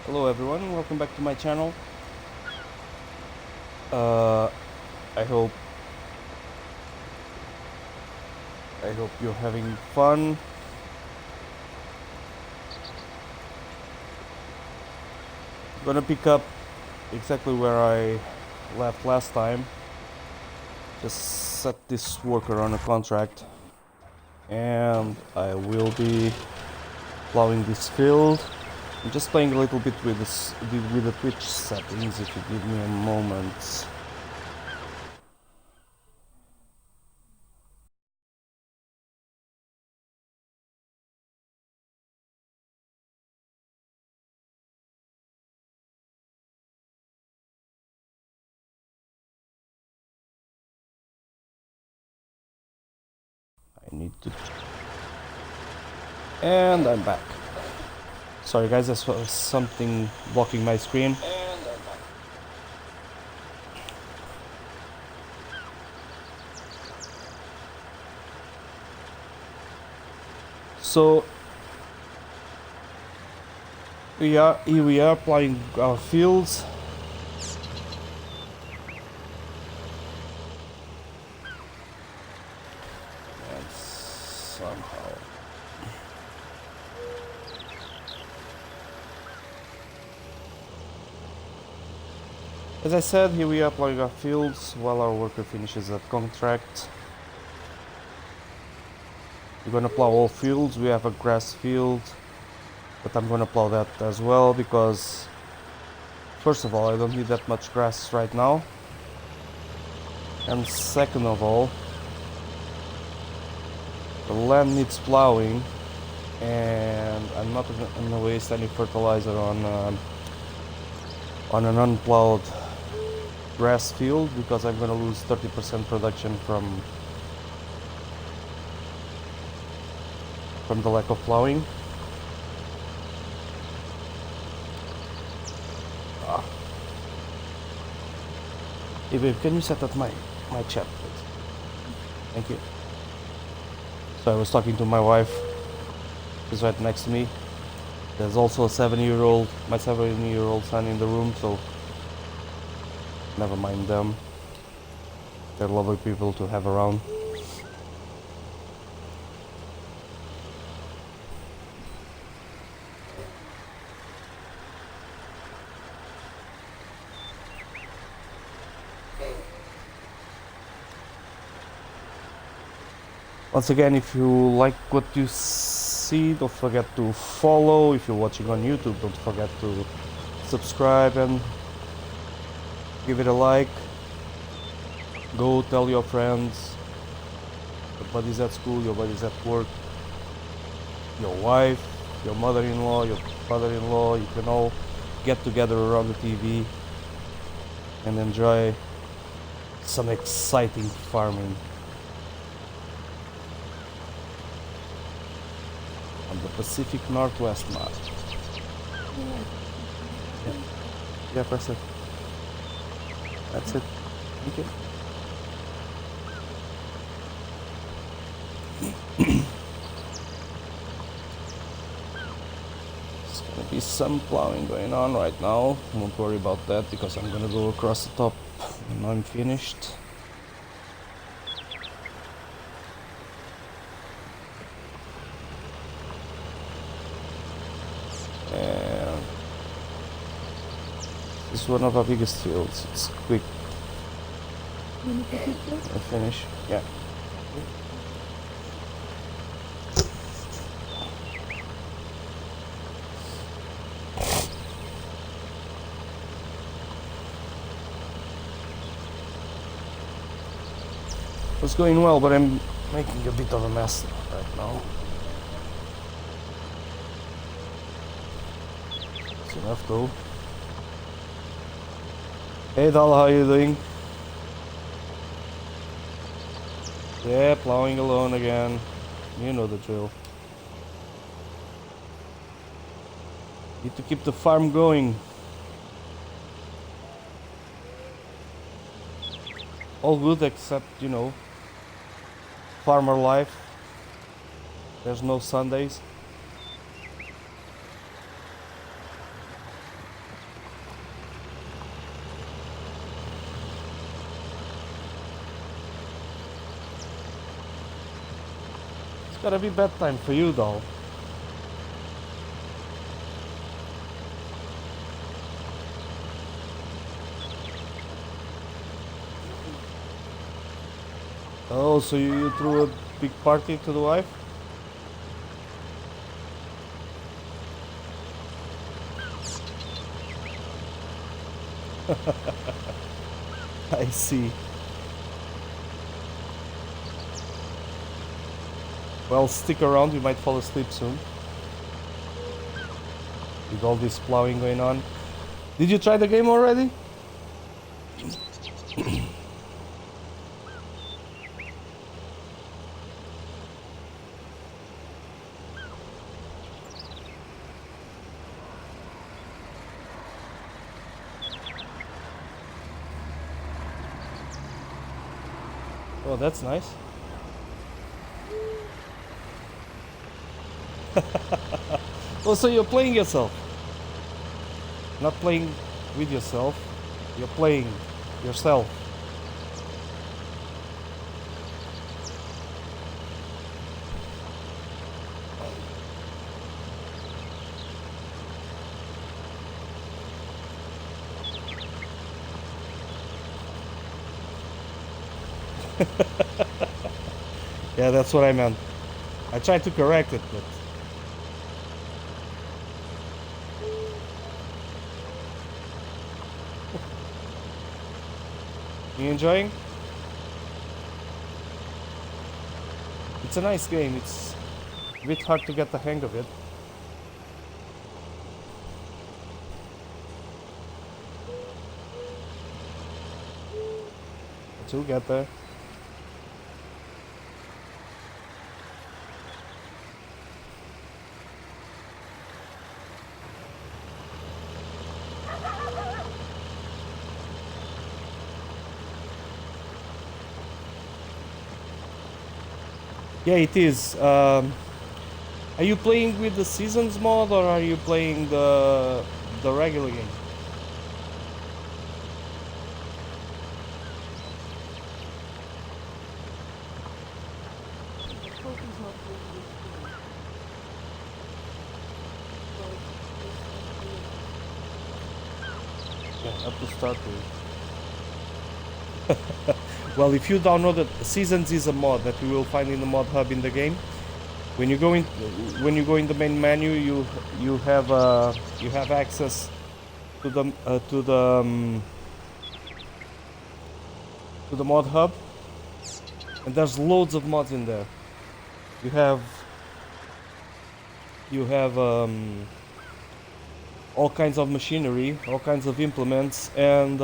Hello everyone, welcome back to my channel. Uh, I hope you're having fun. Gonna pick up exactly where I left last time. Just set this worker on a contract, and I will be plowing this field. I'm just playing a little bit with the Twitch settings. If you give me a moment. I need to. And I'm back. Sorry guys, there's something blocking my screen. So here we are plowing our fields. And somehow as I said, here we are plowing our fields while our worker finishes that contract. We're gonna plow all fields. We have a grass field, but I'm gonna plow that as well because first of all, I don't need that much grass right now, and second of all, the land needs plowing, and I'm not gonna waste any fertilizer on an unplowed grass field because I'm gonna lose 30% production from the lack of plowing. Hey babe, can you set up my chat please? Thank you. So I was talking to my wife. She's right next to me. There's also a 7-year-old, my 7-year-old son in the room, so never mind them. They're lovely people to have around. Once again, if you like what you see, don't forget to follow. If you're watching on YouTube, don't forget to subscribe and give it a like. Go tell your friends, your buddies at school, your buddies at work, your wife, your mother-in-law, your father-in-law. You can all get together around the TV and enjoy some exciting farming on the Pacific Northwest map. Yeah, press it. That's it. Thank you. There's gonna be some plowing going on right now. Won't worry about that because I'm gonna go across the top when I'm finished. And this is one of our biggest fields. It's quick. I finish. Yeah. It's going well, but I'm making a bit of a mess right now. It's enough though. Hey Dal, how are you doing? Yeah, plowing alone again. You know the drill. Need to keep the farm going. All good except, you know, farmer life. There's no Sundays. gotta be bedtime for you, though. Oh, so you threw a big party to the wife? I see. Well, stick around, you might fall asleep soon. With all this plowing going on. Did you try the game already? Oh, that's nice. Oh, so you're playing yourself. Not playing with yourself. You're playing yourself. Yeah, that's what I meant. I tried to correct it, but you enjoying? It's a nice game. It's a bit hard to get the hang of it. But you'll get there. Yeah, it is. Are you playing with the seasons mod or are you playing the regular game? Yeah, up to start with. Well, if you downloaded Seasons is a mod that you will find in the mod hub in the game. When you go in the main menu, you have access to the mod hub, and there's loads of mods in there. You have all kinds of machinery, all kinds of implements, and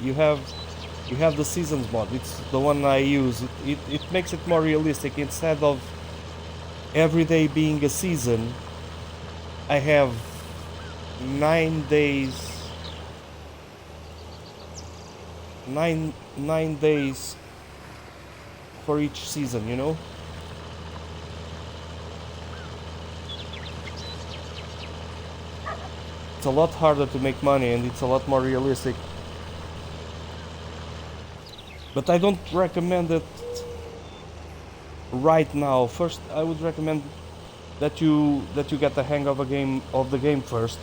you have the seasons mod. It's the one I use. It makes it more realistic. Instead of every day being a season, I have 9 days. 9 days for each season, you know? It's a lot harder to make money and it's a lot more realistic. But I don't recommend it right now. First, I would recommend that you get the hang of the game first,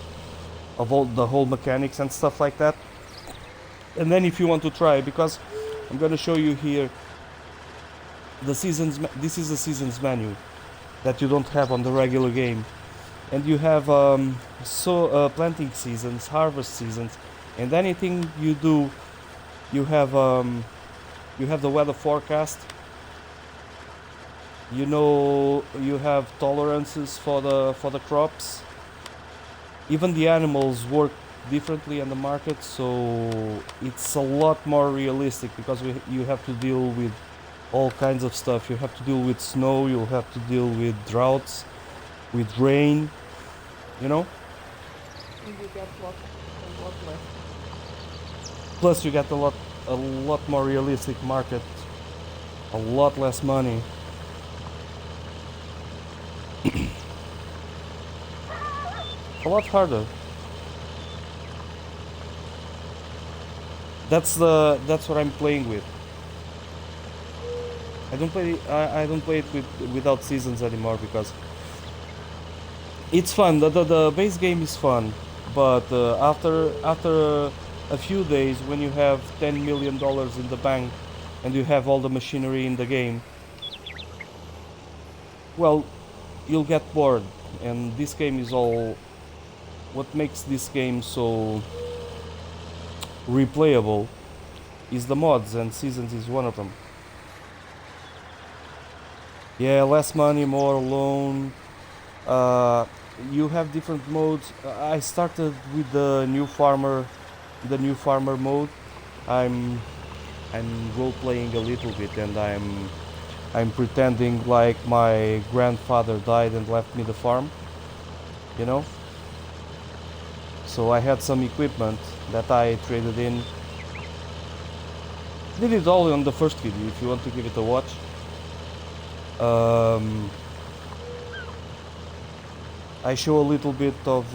of all the whole mechanics and stuff like that. And then if you want to try, because I'm gonna show you here the seasons. This is the seasons menu that you don't have on the regular game, and you have planting seasons, harvest seasons, and anything you do, you have the weather forecast. You know, you have tolerances for the crops. Even the animals work differently in the market, so it's a lot more realistic because you have to deal with all kinds of stuff. You have to deal with snow, you'll have to deal with droughts, with rain, you know? And you get a lot less. Plus you get a lot more realistic market, a lot less money. A lot harder. That's what I'm playing with. I don't play it without seasons anymore because it's fun. The base game is fun, but after a few days, when you have $10 million in the bank and you have all the machinery in the game, well, you'll get bored. And this game is all. What makes this game so replayable is the mods, and seasons is one of them. Yeah, less money, more loan. Uh, you have different modes. I started with the new farmer mode. I'm I'm role playing a little bit, and I'm pretending like my grandfather died and left me the farm. You know. So I had some equipment that I traded in. Did it all on the first video. If you want to give it a watch. Um, I show a little bit of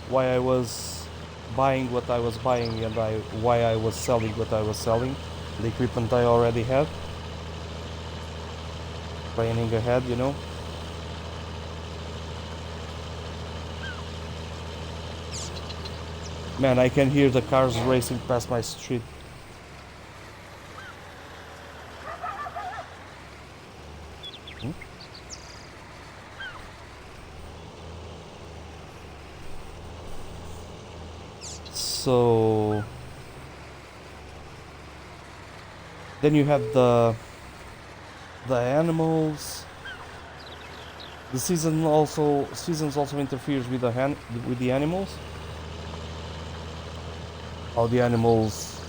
why I was buying what I was buying, and why I was selling what I was selling. The equipment I already had. Planning ahead, you know. Man, I can hear the cars racing past my street. Hmm? So then you have the animals. The seasons also interferes with with the animals. How the animals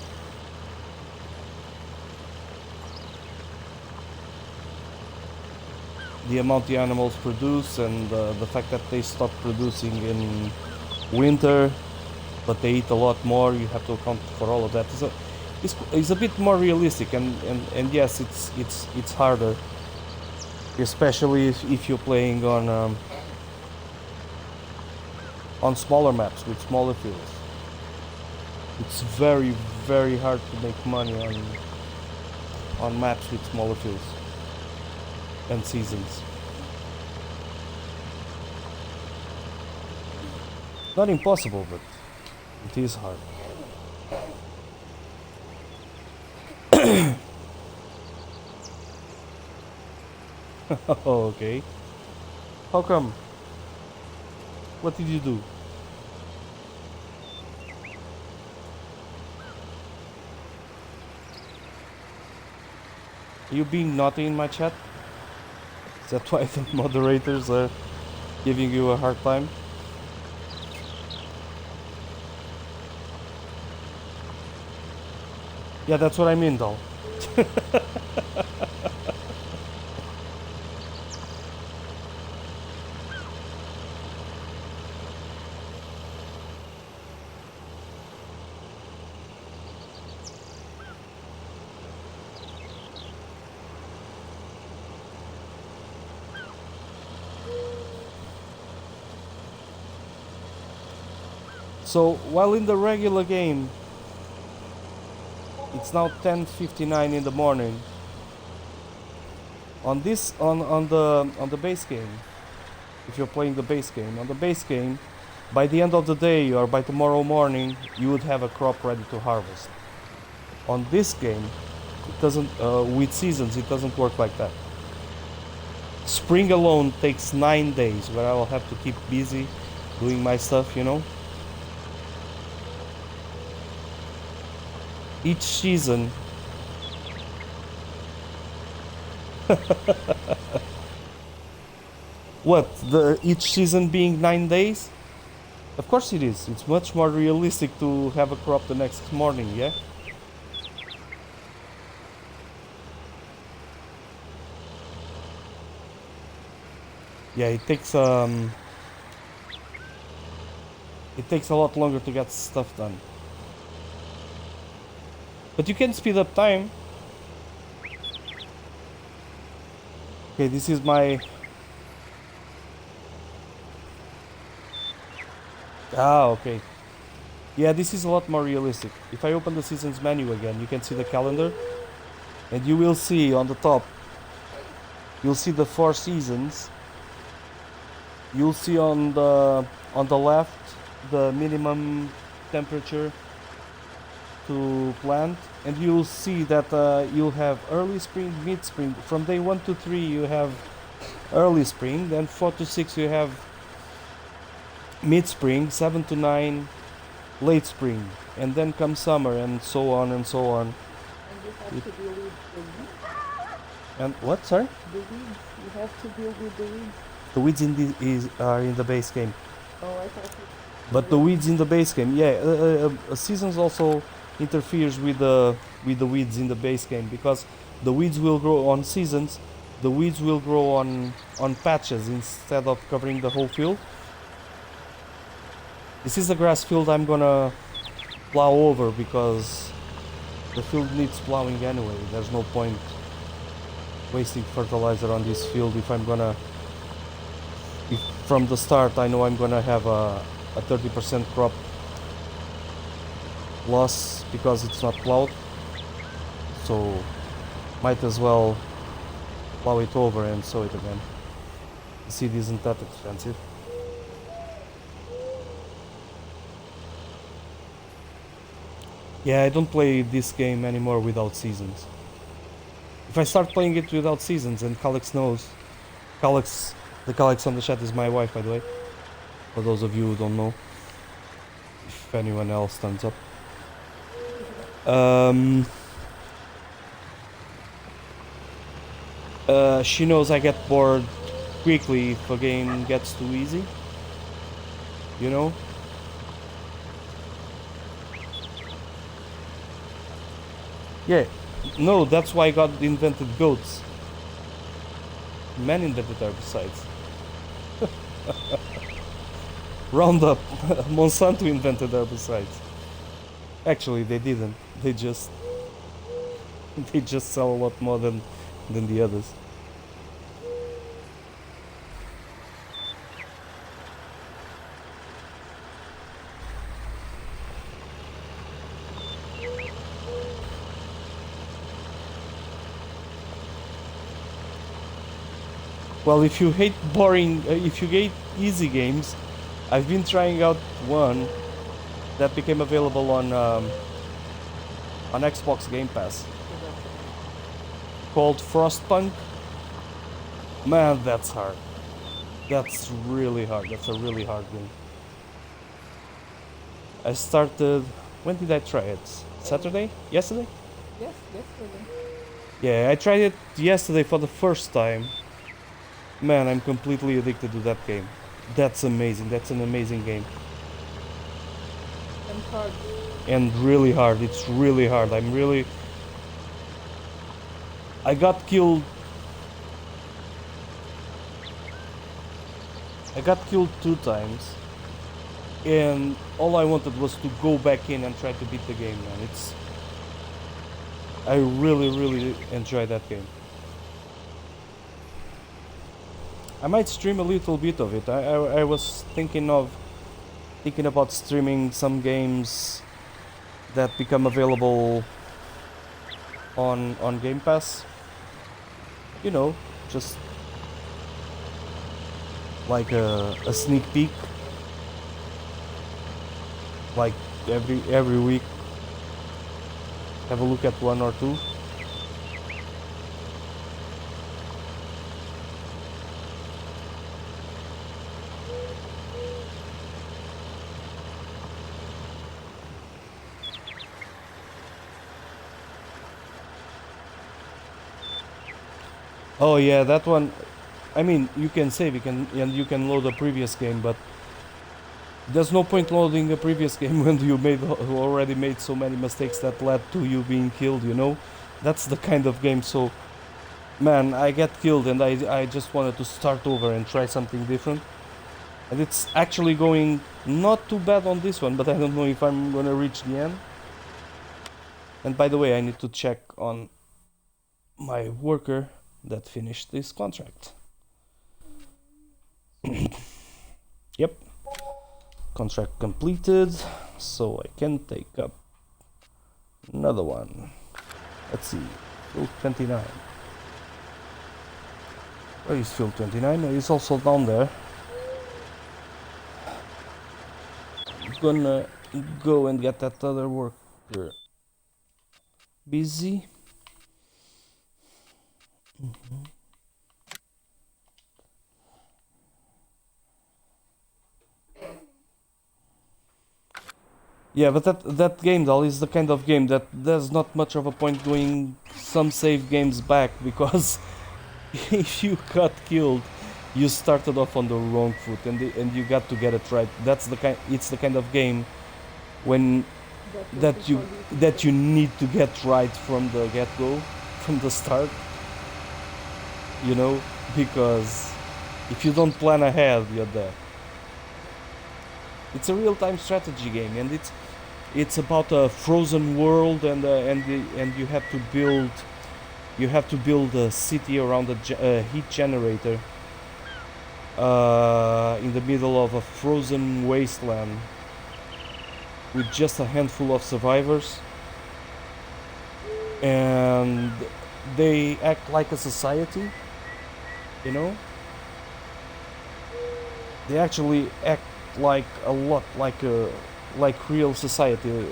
the amount the animals produce, and the fact that they stop producing in winter, but they eat a lot more. You have to account for all of that. It's a bit more realistic, and yes, it's harder, especially if you're playing on smaller maps with smaller fields. It's very, very hard to make money on maps with smaller fields and seasons. Not impossible, but it is hard. Oh, okay. How come? What did you do? Are you being naughty in my chat? Is that why the moderators are giving you a hard time? Yeah, that's what I mean, though. So while in the regular game, it's now 10:59 in the morning. On the base game, if you're playing the base game, on the base game, by the end of the day or by tomorrow morning, you would have a crop ready to harvest. On this game, it doesn't. With seasons, it doesn't work like that. Spring alone takes 9 days, where I will have to keep busy doing my stuff, you know. Each season. What? Each season being 9 days? Of course it is. It's much more realistic to have a crop the next morning, yeah? Yeah, it takes a lot longer to get stuff done. But you can speed up time. Okay, this is my... Ah, okay. Yeah, this is a lot more realistic. If I open the seasons menu again, you can see the calendar. And you will see on the top you'll see the 4 seasons. You'll see on the left the minimum temperature to plant, and you'll see that you'll have early spring, mid spring. From day 1 to 3 you have early spring, then 4 to 6 you have mid spring, 7 to 9 late spring, and then comes summer, and so on and so on. And you have to deal with the weeds. And what? Sorry? The weeds. You have to deal with the weeds. The weeds are in the base game. Oh, I thought you... But the weeds in the base game, yeah, seasons also interferes with the weeds in the base game, because the weeds will grow on seasons. The weeds will grow on patches instead of covering the whole field. This is a grass field I'm gonna plow over because the field needs plowing anyway. There's no point wasting fertilizer on this field if from the start I know I'm gonna have a 30% crop loss because it's not plowed. So might as well plow it over and sow it again. The seed isn't that expensive. Yeah, I don't play this game anymore without seasons. If I start playing it without seasons, and Calix knows, the Calix on the chat is my wife, by the way, for those of you who don't know, if anyone else turns up. She knows I get bored quickly if a game gets too easy, you know? Yeah, no, that's why God invented goats. Man invented herbicides. Roundup, Monsanto invented herbicides. Actually, they didn't. They just sell a lot more than the others. Well, if you hate if you hate easy games, I've been trying out one that became available on Xbox Game Pass called Frostpunk. Man, that's hard. That's really hard. That's a really hard game. I started... When did I try it? Saturday? Yesterday? Yes, yesterday. Yeah, I tried it yesterday for the first time. Man, I'm completely addicted to that game. That's amazing. That's an amazing game. And hard. And really hard. It's really hard. I got killed. I got killed 2 times. And all I wanted was to go back in and try to beat the game, man. I really enjoy that game. I might stream a little bit of it. I was thinking about streaming some games that become available on Game Pass. You know, just like a sneak peek, like every week. Have a look at 1 or 2. Oh yeah, that one. I mean, you can save, you can load a previous game, but there's no point loading a previous game when you already made so many mistakes that led to you being killed. You know, that's the kind of game. So, man, I get killed, and I just wanted to start over and try something different. And it's actually going not too bad on this one, but I don't know if I'm gonna reach the end. And by the way, I need to check on my worker that finished this contract. Yep, contract completed, so I can take up another one. Let's see, 29. Oh, he's still 29. He's also down there. Gonna go and get that other worker busy. Yeah, but that game, doll, is the kind of game that there's not much of a point going some save games back because if you got killed, you started off on the wrong foot and you got to get it right. It's the kind of game when That that you that you need to get right from the get-go, from the start, you know, because if you don't plan ahead, you're dead. It's a real-time strategy game, and it's about a frozen world, and you have to build a city around a heat generator in the middle of a frozen wasteland with just a handful of survivors, and they act like a society, you know. They actually act like a lot like real society.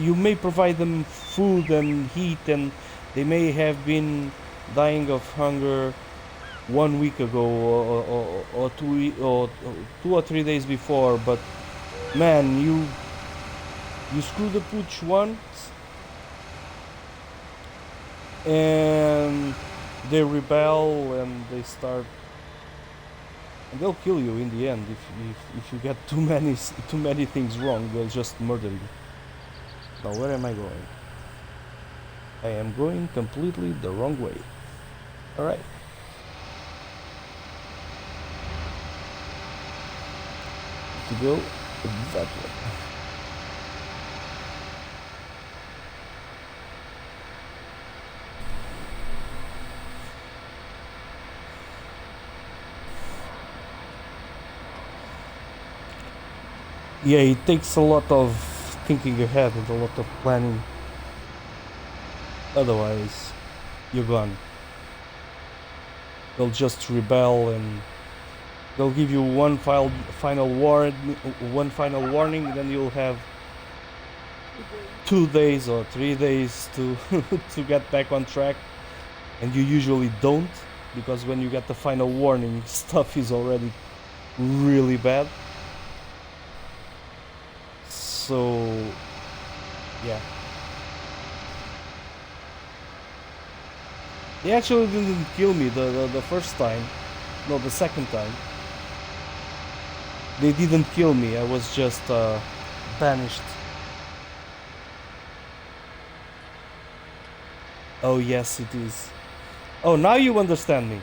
You may provide them food and heat, and they may have been dying of hunger 1 week ago, or 2 or 3 days before, but man, you screw the pooch once and they rebel and they start, and they'll kill you in the end if you get too many things wrong. They'll just murder you. Now where am I going? I am going completely the wrong way. All right. To go that way. Yeah, it takes a lot of thinking ahead and a lot of planning. Otherwise, you're gone. They'll just rebel and they'll give you final warning. Then you'll have 2 days or 3 days to to get back on track, and you usually don't, because when you get the final warning, stuff is already really bad. So yeah, they actually didn't kill me the first time. No, the second time. They didn't kill me. I was just banished. Oh yes, it is. Oh, now you understand me.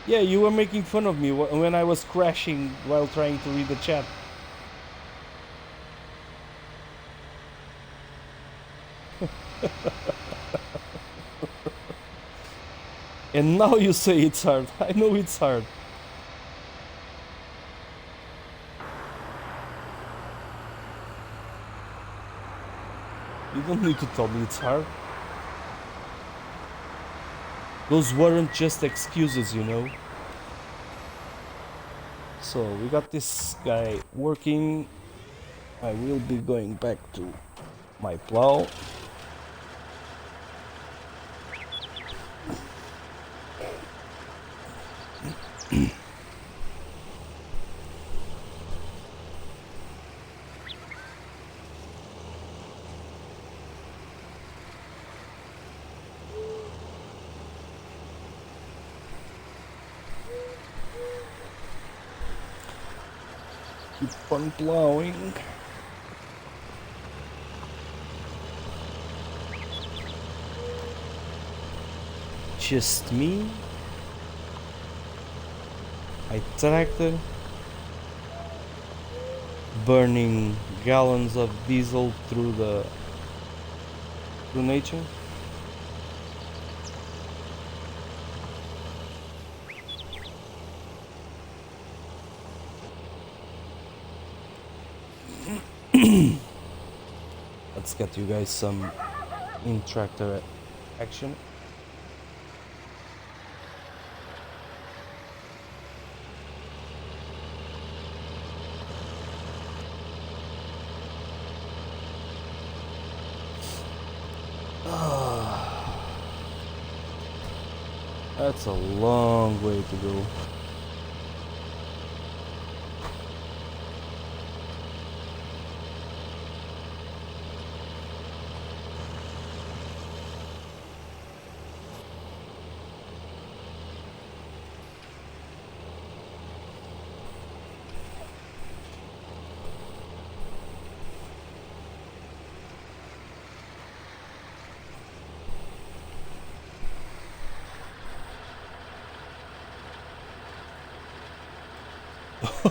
Yeah, you were making fun of me when I was crashing while trying to read the chat. And now you say it's hard. I know it's hard. You don't need to tell me it's hard. Those weren't just excuses, you know. So we got this guy working. I will be going back to my plow. Keep on plowing. Just me, my tractor, burning gallons of diesel through nature. Let's get you guys some in tractor action. That's a long way to go.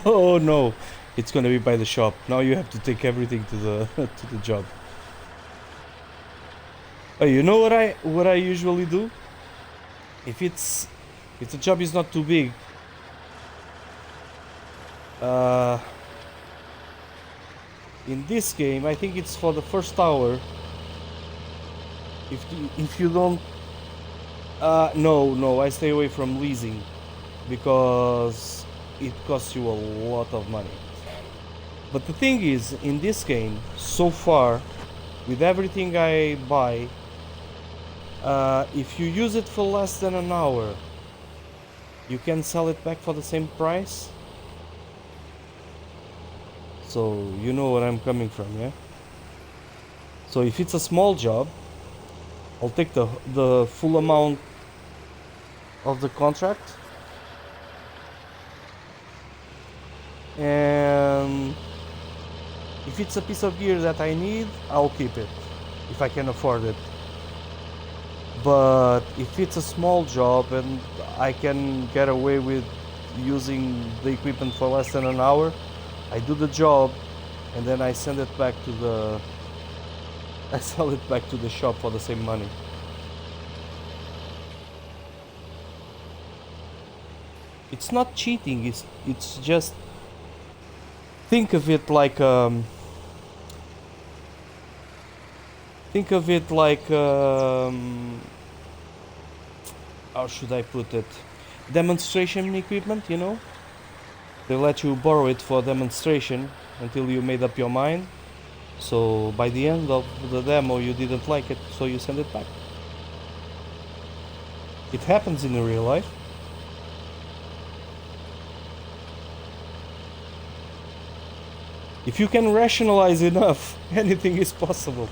Oh no, it's gonna be by the shop. Now you have to take everything to the to the job. Oh, you know what I usually do? If the job is not too big, uh, in this game, I think it's for the first hour. If you don't, no, I stay away from leasing because it costs you a lot of money. But the thing is, in this game, so far, with everything I buy, if you use it for less than an hour, you can sell it back for the same price. So you know where I'm coming from, yeah? So if it's a small job, I'll take the full amount of the contract, and if it's a piece of gear that I need, I'll keep it if I can afford it. But if it's a small job and I can get away with using the equipment for less than an hour, I do the job and then I send it back to the I sell it back to the shop for the same money. It's not cheating, it's just, think of it like how should I put it? Demonstration equipment, you know? They let you borrow it for demonstration until you made up your mind. So by the end of the demo you didn't like it, so you send it back. It happens in real life. If you can rationalize enough, anything is possible.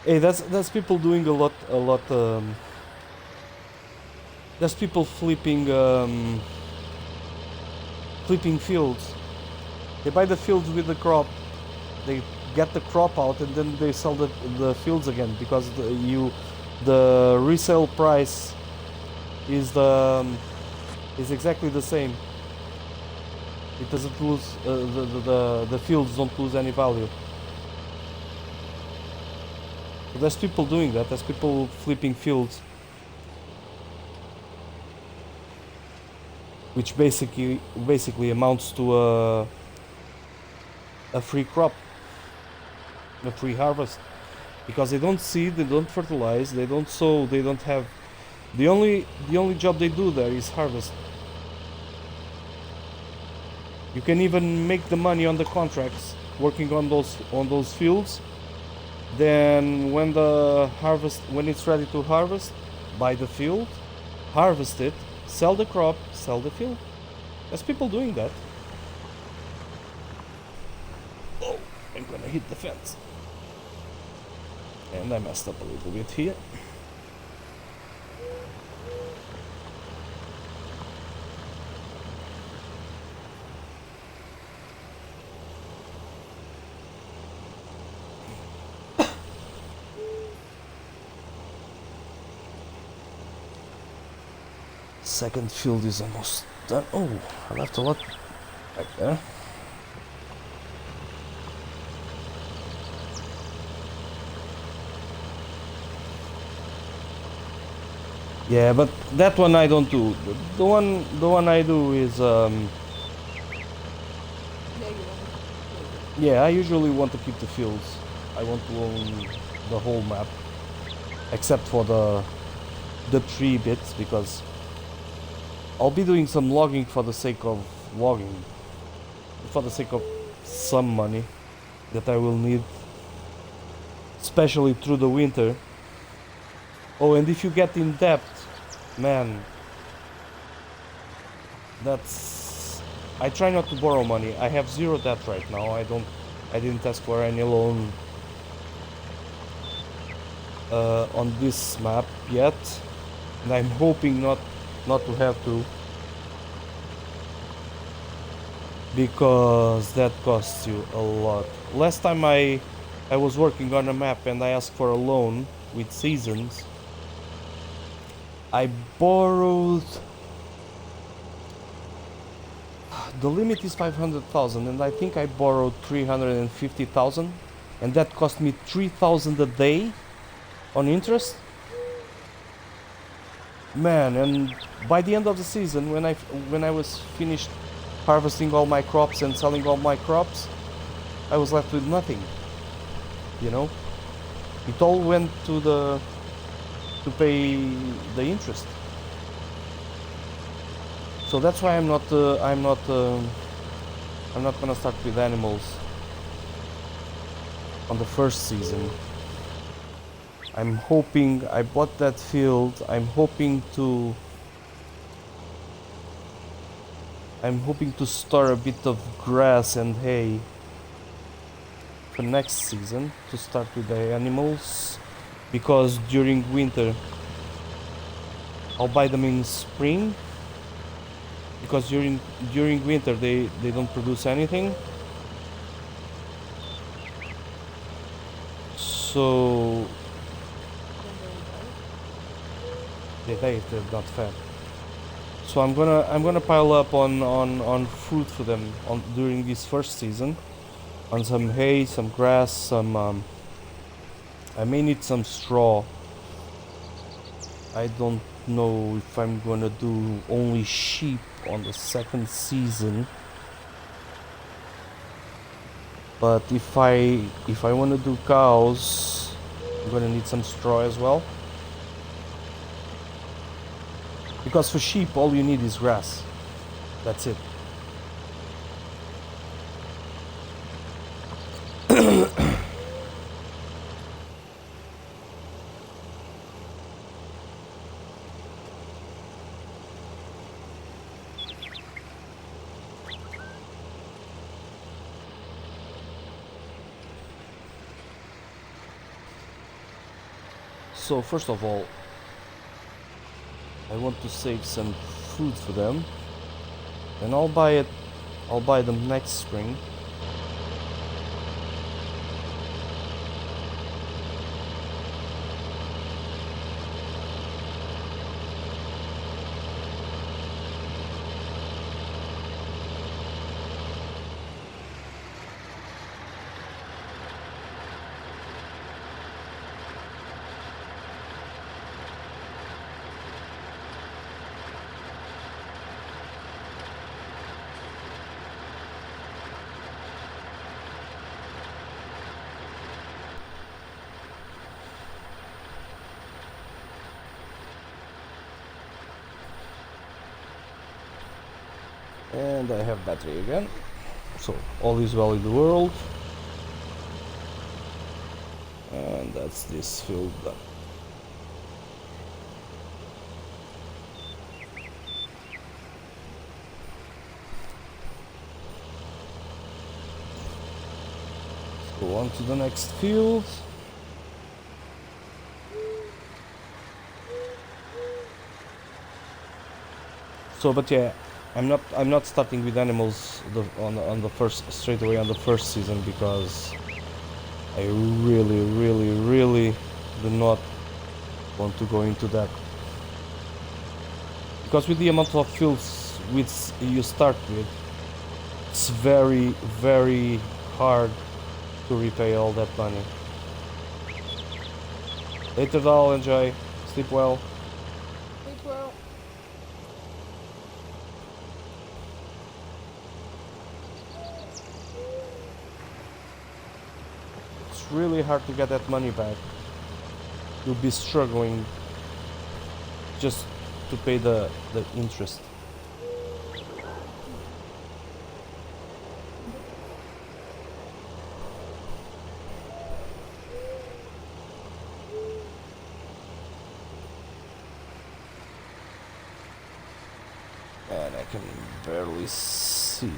Hey, that's people doing a lot. There's people flipping fields. They buy the fields with the crop, they get the crop out, and then they sell the fields again because the resale price is exactly the same. It doesn't lose, the fields don't lose any value. But there's people doing that. There's people flipping fields, which basically amounts to a free crop, a free harvest, because they don't seed, they don't fertilize, they don't sow, they don't have, the only job they do there is harvest. You can even make the money on the contracts working on those fields. Then when it's ready to harvest, buy the field, harvest it, sell the crop, sell the field. There's people doing that. Oh, I'm gonna hit the fence. And I messed up a little bit here. Second field is almost done. Oh, I left a lot back there. Yeah, but that one I don't do. The one I do is yeah, I usually want to keep the fields. I want to own the whole map, except for the tree bits, because I'll be doing some logging for the sake of logging, for the sake of some money that I will need, especially through the winter. Oh, and if you get in debt, man, that's... I try not to borrow money. I have zero debt right now. I didn't ask for any loan on this map yet, and I'm hoping not to have to, because that costs you a lot. Last time I was working on a map and I asked for a loan with seasons, I borrowed... The limit is 500,000 and I think I borrowed 350,000, and that cost me 3,000 a day on interest. Man, and by the end of the season, when I was finished harvesting all my crops and selling all my crops, I was left with nothing. You know, it all went to pay the interest. So that's why I'm not gonna start with animals on the first season. I'm hoping... I bought that field. I'm hoping to store a bit of grass and hay for next season to start with the animals, because during winter I'll buy them in spring, because during winter they don't produce anything. So they're not fed. So I'm gonna pile up on food for them during this first season, on some hay, some grass, some I may need some straw. I don't know if I'm gonna do only sheep on the second season, but if I want to do cows, I'm gonna need some straw as well, because for sheep all you need is grass. That's it. So first of all, I want to save some food for them, and I'll buy them next spring. And I have battery again, so all is well in the world. And that's this field done. Let's go on to the next field. So, but yeah, I'm not starting with animals on the first, straight away on the first season, because I really do not want to go into that, because with the amount of fields which you start with, it's very hard to repay all that money. Later, doll, enjoy, sleep well. Sleep well. It's really hard to get that money back. You'll be struggling just to pay the interest. And I can barely see.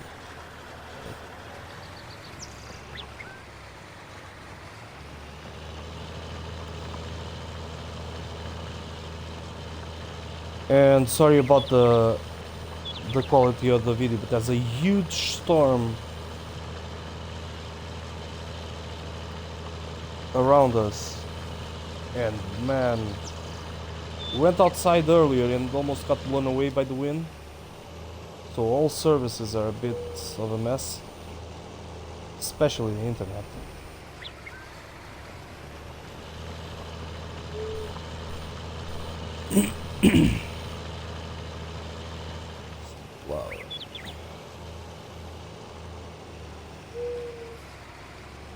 And sorry about the quality of the video, but there's a huge storm around us. And man, we went outside earlier and almost got blown away by the wind. So all services are a bit of a mess, especially the internet. Wow.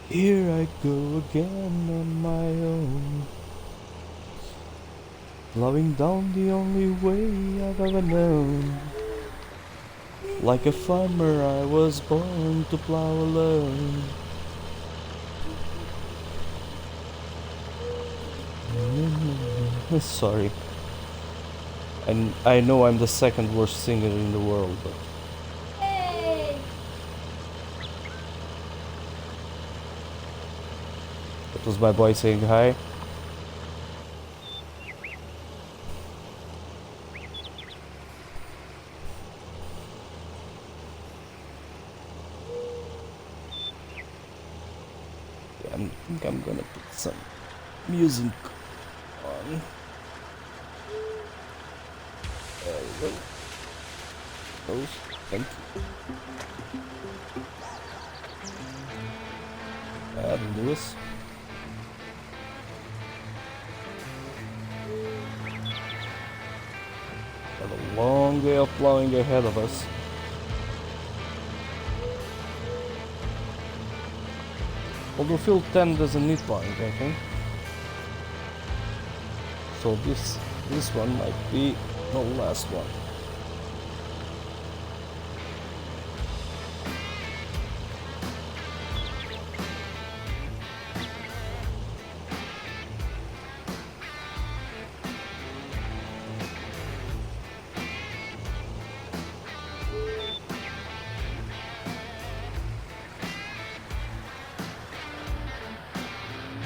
Here I go again on my own, plowing down the only way I've ever known. Like a farmer I was born to plow alone. Sorry. And I know I'm the second worst singer in the world, but... Hey! That was my boy saying hi. Yeah, I think I'm gonna put some music on. There we go. Those, thank you. That'll do us. Got a long day of plowing ahead of us. Although field 10 doesn't need plowing, I think. So this one might be the last one.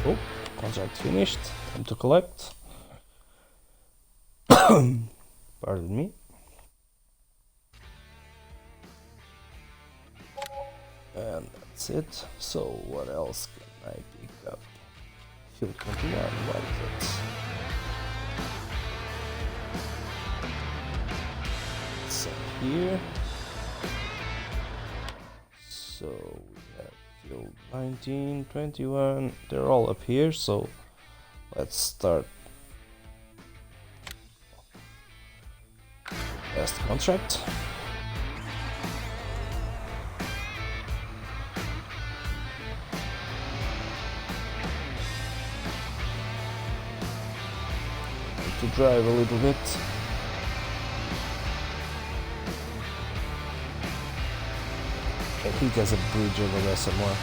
Oh, contract finished. Time to collect. Pardon me. And that's it. So what else can I pick up? Field 21, what is it? It's up here. So we have field 19, 21, they're all up here, so let's start. Last contract. Need to drive a little bit. I think there's a bridge over there somewhere.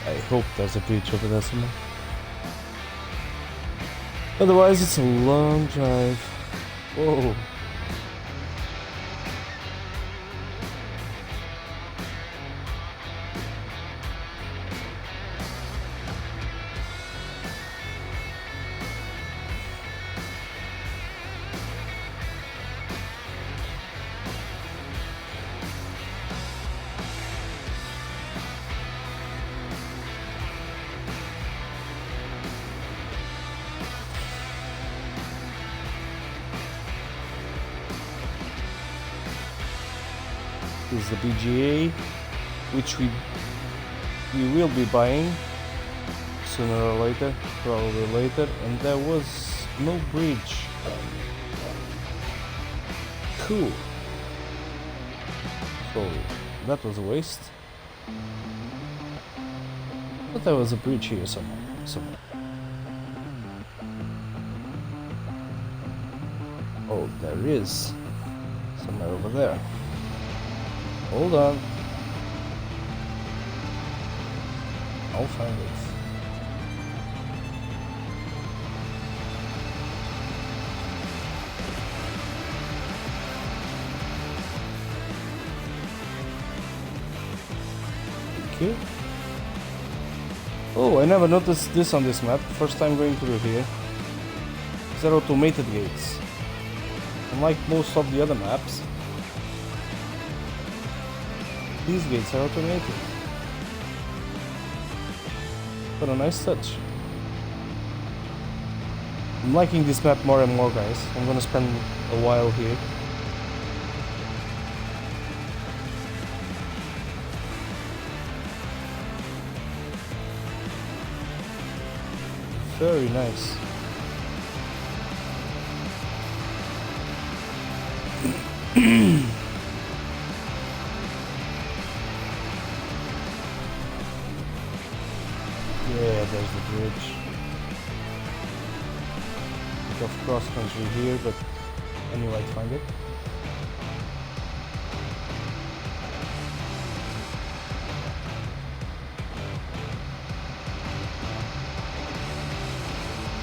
I hope there's a bridge over there somewhere. Otherwise, it's a long drive. Whoa. This is the BGA, which we will be buying sooner or later, probably later, and there was no bridge. Cool. So that was a waste. I thought there was a bridge here somewhere. Oh, there is. Somewhere over there. Hold on. I'll find it. Thank you. Oh, I never noticed this on this map. First time going through here. These are automated gates. Unlike most of the other maps, these gates are automated. What a nice touch. I'm liking this map more and more, guys. I'm gonna spend a while here. Very nice. Yeah, there's the bridge. Bit of cross country here, but anyway, I'd find it.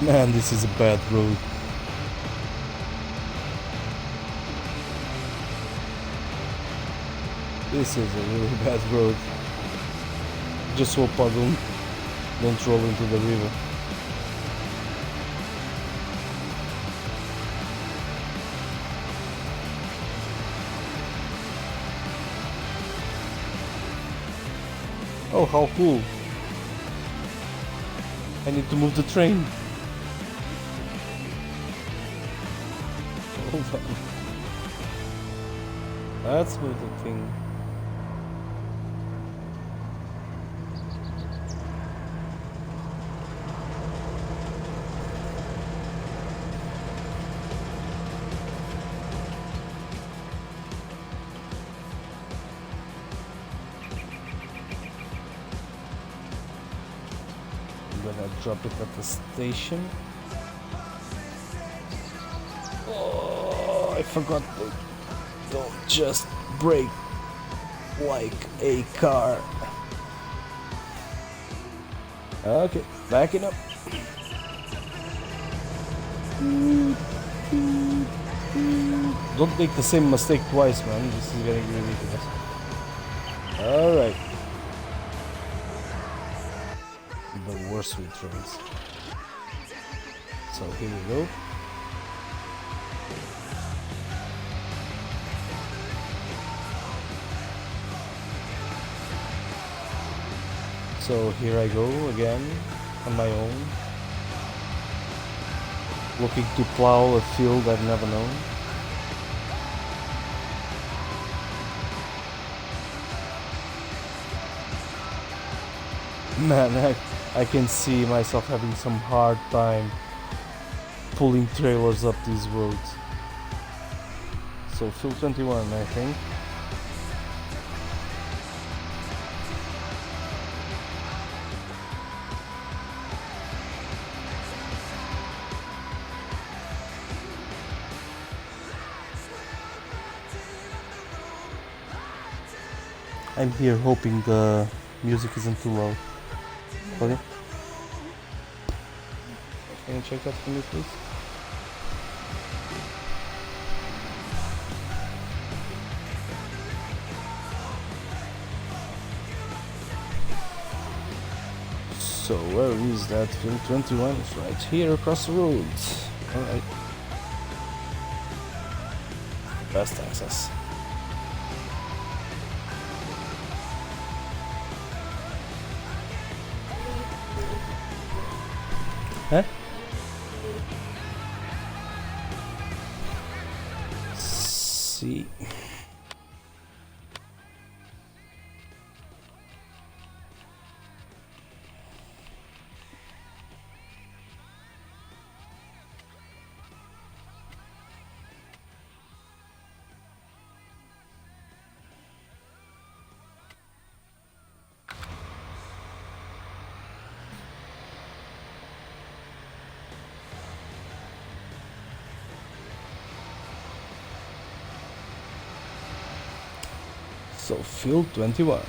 Man, this is a bad road. This is a really bad road. Just hope I don't roll into the river. Oh, how cool. I need to move the train. Hold on. Let's move the thing. I'm gonna drop it at the station. Oh, I forgot to don't just brake like a car. Okay, backing up. Don't make the same mistake twice, man. This is getting ridiculous. Alright. The worst with trains. So here we go. So here I go again on my own, looking to plow a field I've never known. Man, I can see myself having some hard time pulling trailers up these roads. So field 21, I think. I'm here hoping the music isn't too loud. Okay. Can you check that for me, please? So where is that field 21? It's right here across the road. Alright. Fast access. Huh? See. So field 21.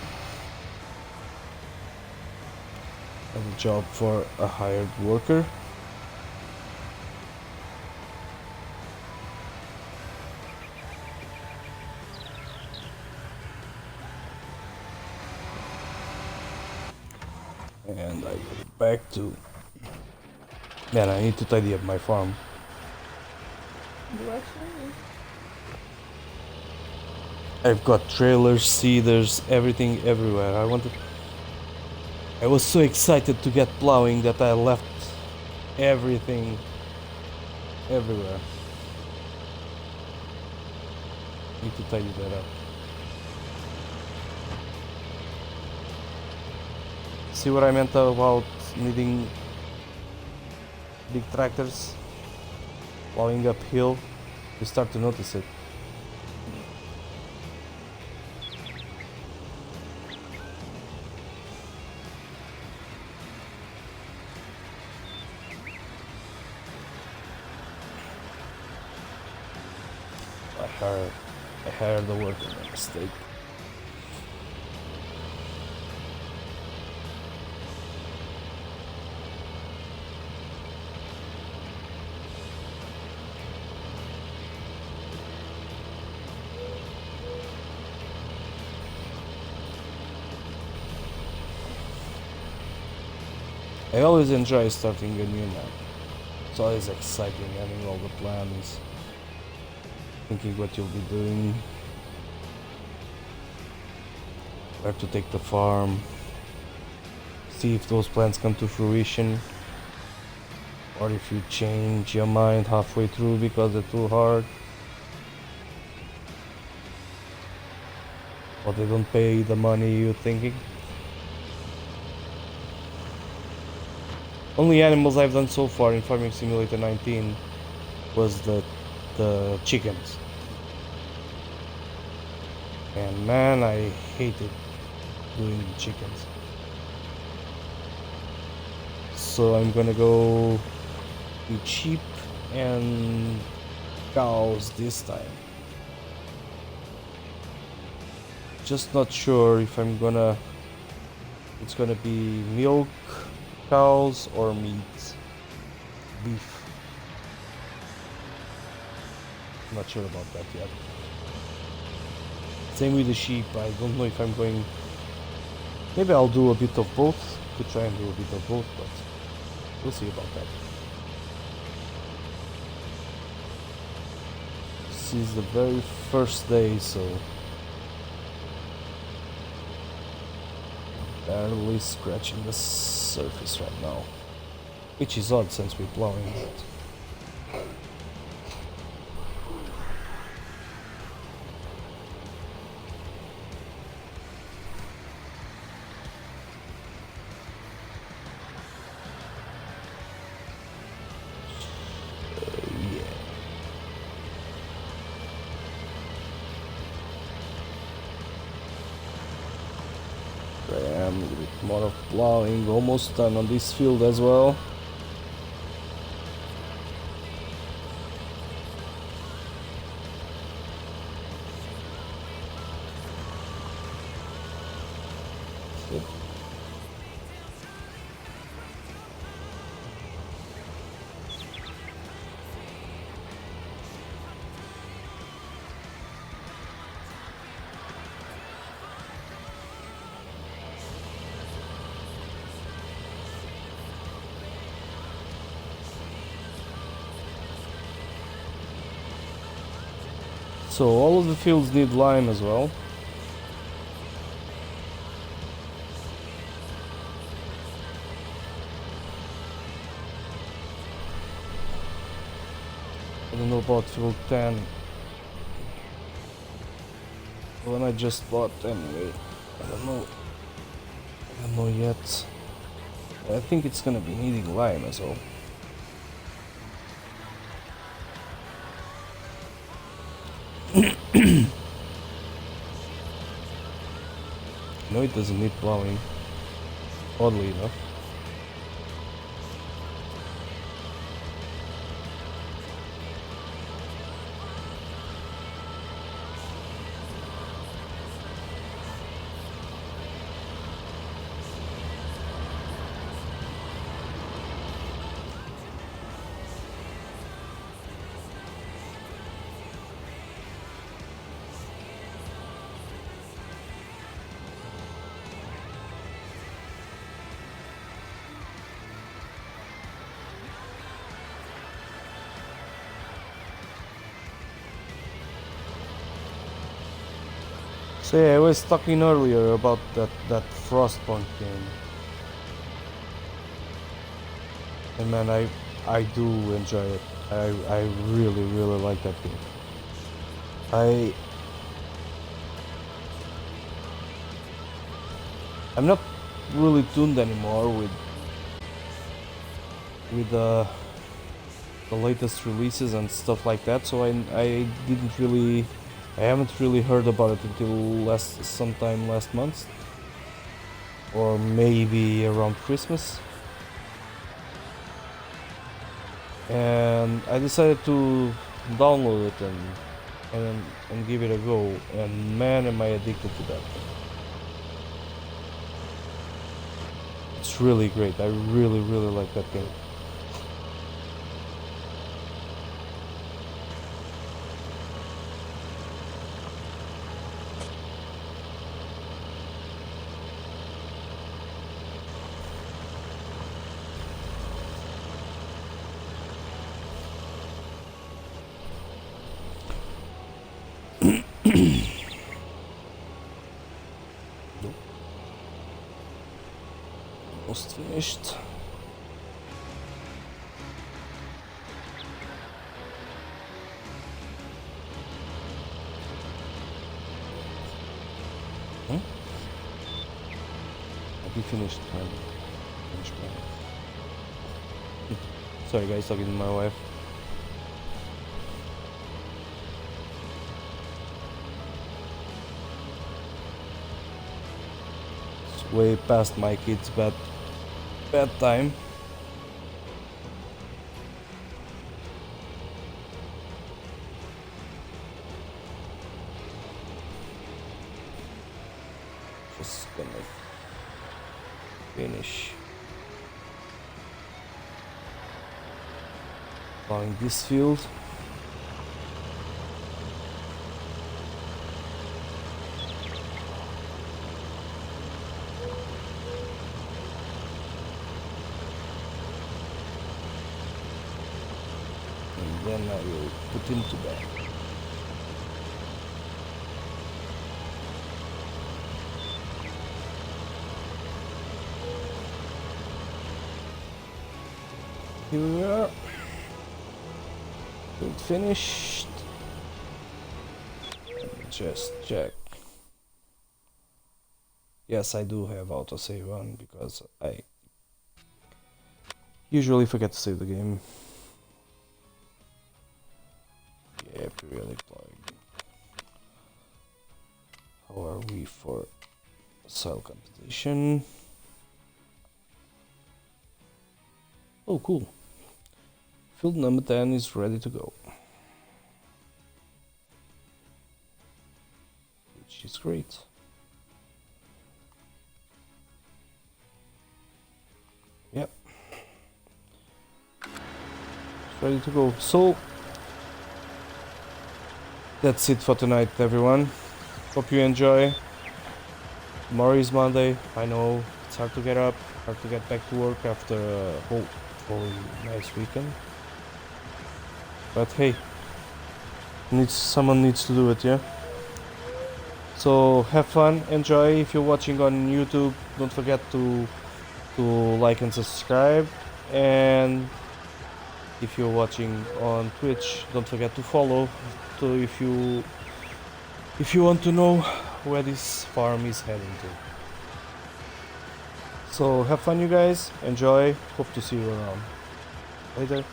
And a job for a hired worker. And I go back to... Man, I need to tidy up my farm. You actually? I've got trailers, seeders, everything everywhere. I was so excited to get plowing that I left everything everywhere. Need to tidy that up. See what I meant about needing big tractors plowing uphill? You start to notice it. I hired the worker by mistake. I always enjoy starting a new map. It's always exciting having all the plans, thinking what you'll be doing, where to take the farm, see if those plans come to fruition, or if you change your mind halfway through because they're too hard, or they don't pay the money you're thinking. Only animals I've done so far in Farming Simulator 19 was the chickens. And man, I hated doing the chickens. So I'm gonna go with sheep and cows this time. Just not sure if it's gonna be milk cows or meat, beef. Not sure about that yet. Same with the sheep. I don't know if I'm going... Maybe I'll do a bit of both. Could try and do a bit of both, but we'll see about that. This is the very first day, so barely scratching the surface right now, which is odd since we're plowing it. A little bit more of plowing, almost done on this field as well. Good. So all of the fields need lime as well. I don't know about field 10. The one I just bought anyway. I don't know yet. I think it's gonna be needing lime as well. No, it doesn't need plowing, oddly enough. So yeah, I was talking earlier about that Frostpunk game, and man, I do enjoy it. I really like that game. I'm not really tuned anymore with the latest releases and stuff like that, so I haven't really heard about it until sometime last month, or maybe around Christmas, and I decided to download it and give it a go, and man, am I addicted to that. It's really great. I really like that game. Almost finished. I'll be finished. Finished. Sorry guys, talking to my wife. It's way past my kids' bedtime. Just gonna finish plowing this field. And then I will put him to bed. Here we are. Field finished. Just check. Yes, I do have autosave on because I usually forget to save the game. Yeah, periodic plug. How are we for soil competition? Oh, cool. Field number 10 is ready to go. Which is great. Yep. It's ready to go. So, that's it for tonight, everyone. Hope you enjoy. Tomorrow is Monday. I know it's hard to get up, hard to get back to work after a whole nice weekend. But hey, someone needs to do it, yeah? So have fun, enjoy. If you're watching on YouTube, don't forget to like and subscribe. And if you're watching on Twitch, don't forget to follow. So if you want to know where this farm is heading to. So have fun, you guys. Enjoy. Hope to see you around. Later.